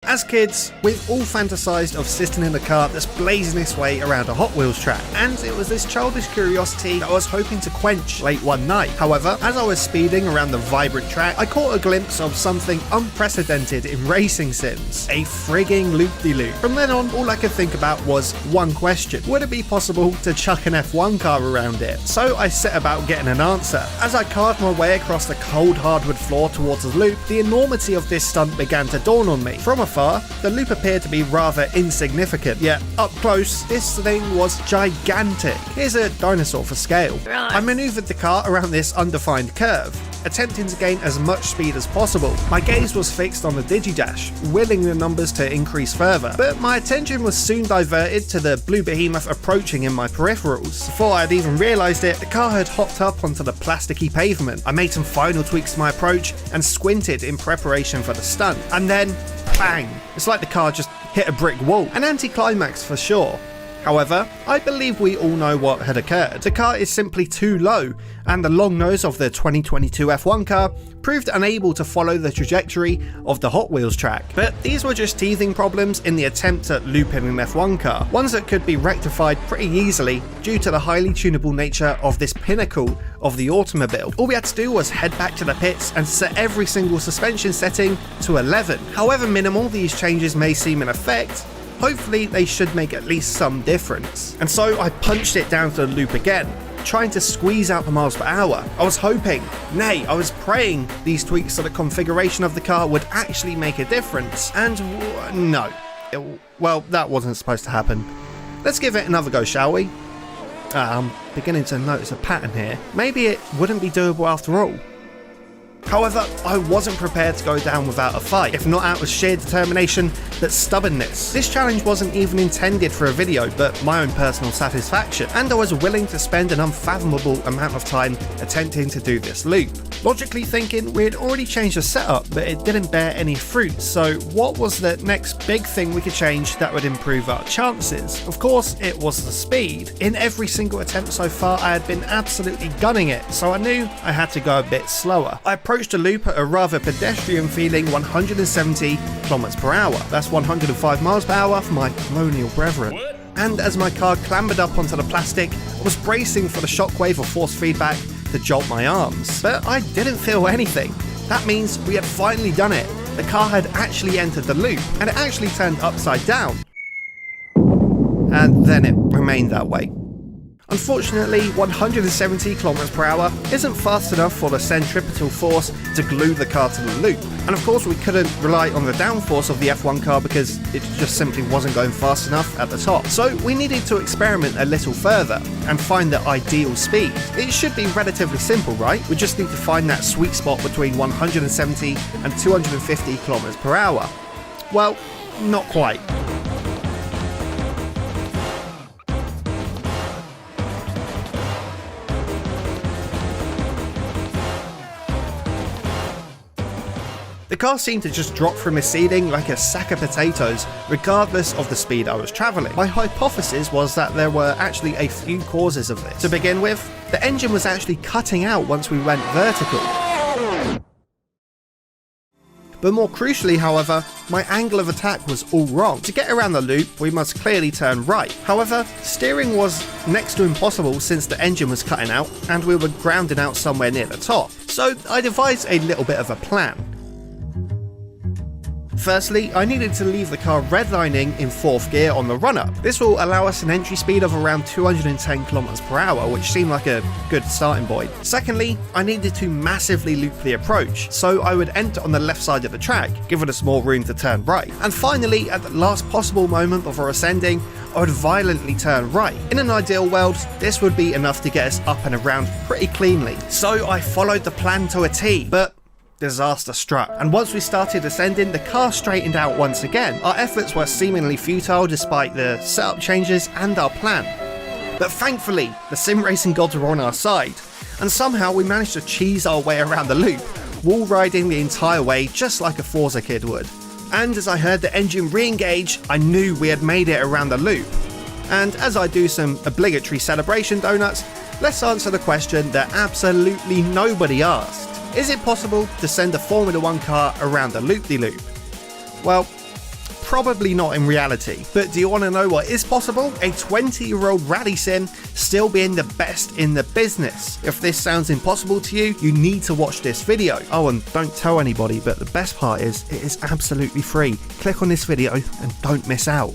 As kids, we've all fantasized of sitting in a car that's blazing its way around a Hot Wheels track, and it was this childish curiosity that I was hoping to quench late one night. However, as I was speeding around the vibrant track, I caught a glimpse of something unprecedented in racing sims: a frigging loop-de-loop. From then on, all I could think about was one question: would it be possible to chuck an F1 car around it? So I set about getting an answer. As I carved my way across the cold hardwood floor towards the loop, the enormity of this stunt began to dawn on me. From afar, the loop appeared to be rather insignificant, yet up close, this thing was gigantic. Here's a dinosaur for scale. I manoeuvred the car around this undefined curve, attempting to gain as much speed as possible. My gaze was fixed on the digidash, willing the numbers to increase further, but my attention was soon diverted to the blue behemoth approaching in my peripherals. Before I had even realised it, the car had hopped up onto the plasticky pavement. I made some final tweaks to my approach and squinted in preparation for the stunt, and then bang! It's like the car just hit a brick wall. An anticlimax for sure. However, I believe we all know what had occurred. The car is simply too low, and the long nose of the 2022 F1 car proved unable to follow the trajectory of the Hot Wheels track. But these were just teething problems in the attempt at looping an F1 car, ones that could be rectified pretty easily due to the highly tunable nature of this pinnacle of the automobile. All we had to do was head back to the pits and set every single suspension setting to 11. However minimal these changes may seem in effect, hopefully they should make at least some difference. And so I punched it down to the loop again, trying to squeeze out the miles per hour. I was hoping, nay, I was praying these tweaks to the configuration of the car would actually make a difference. And no. Well, that wasn't supposed to happen. Let's give it another go, shall we? I'm beginning to notice a pattern here. Maybe it wouldn't be doable after all. However, I wasn't prepared to go down without a fight, if not out of sheer determination, but stubbornness. This challenge wasn't even intended for a video, but my own personal satisfaction, and I was willing to spend an unfathomable amount of time attempting to do this loop. Logically thinking, we had already changed the setup, but it didn't bear any fruit, so what was the next big thing we could change that would improve our chances? Of course, it was the speed. In every single attempt so far, I had been absolutely gunning it, so I knew I had to go a bit slower. I approached the loop at a rather pedestrian feeling 170 km per hour. That's 105 miles per hour for my colonial brethren. And as my car clambered up onto the plastic, I was bracing for the shockwave of force feedback to jolt my arms. But I didn't feel anything. That means we had finally done it. The car had actually entered the loop, and it actually turned upside down. And then it remained that way. Unfortunately, 170 km per hour isn't fast enough for the centripetal force to glue the car to the loop. And of course we couldn't rely on the downforce of the F1 car because it just simply wasn't going fast enough at the top. So we needed to experiment a little further and find the ideal speed. It should be relatively simple, right? We just need to find that sweet spot between 170 and 250 km per hour. Well, not quite. The car seemed to just drop from its ceiling like a sack of potatoes, regardless of the speed I was travelling. My hypothesis was that there were actually a few causes of this. To begin with, the engine was actually cutting out once we went vertical. But more crucially, however, my angle of attack was all wrong. To get around the loop, we must clearly turn right. However, steering was next to impossible since the engine was cutting out and we were grounding out somewhere near the top. So I devised a little bit of a plan. Firstly, I needed to leave the car redlining in 4th gear on the run-up. This will allow us an entry speed of around 210 km per hour, which seemed like a good starting point. Secondly, I needed to massively loop the approach, so I would enter on the left side of the track, giving us more room to turn right. And finally, at the last possible moment before ascending, I would violently turn right. In an ideal world, this would be enough to get us up and around pretty cleanly. So I followed the plan to a T, but disaster struck, and once we started ascending, the car straightened out once again. Our efforts were seemingly futile despite the setup changes and our plan. But thankfully, the sim racing gods were on our side, and somehow we managed to cheese our way around the loop, wall riding the entire way just like a Forza kid would. And as I heard the engine re-engage, I knew we had made it around the loop. And as I do some obligatory celebration donuts, let's answer the question that absolutely nobody asked. Is it possible to send a Formula 1 car around the loop-de-loop? Well, probably not in reality. But do you want to know what is possible? A 20-year-old rally sim still being the best in the business. If this sounds impossible to you, you need to watch this video. Oh, and don't tell anybody, but the best part is it is absolutely free. Click on this video and don't miss out.